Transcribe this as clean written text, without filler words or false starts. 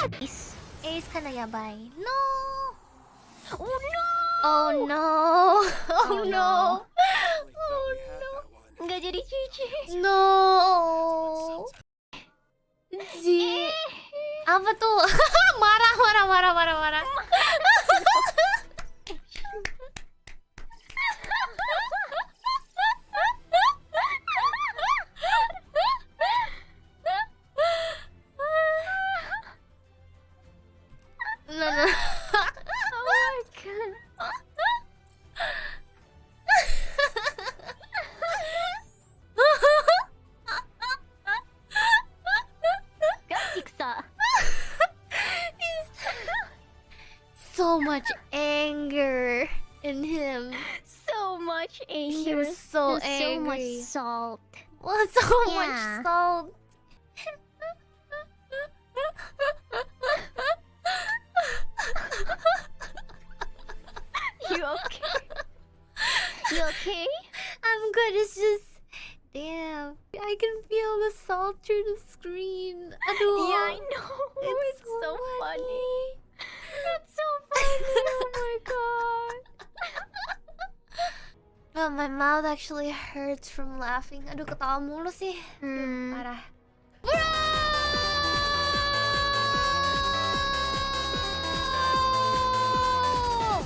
Ace kinda yabai. No. Oh no. Oh no. Oh no. Oh no. Nggak jadi cici. No. Apa tuh? Marah. No. Oh my god. Ketika. So much anger in him. So much anger. He was so and angry. so much salt. Well, so Yeah. much salt. You okay? You okay? I'm good. It's just, damn. I can feel the salt through the screen. Aduh. Yeah, I know. It's so funny. It's so funny. Oh my god. Oh, my mouth actually hurts from laughing. Aduh, ketawa mulu sih. Aduh, parah.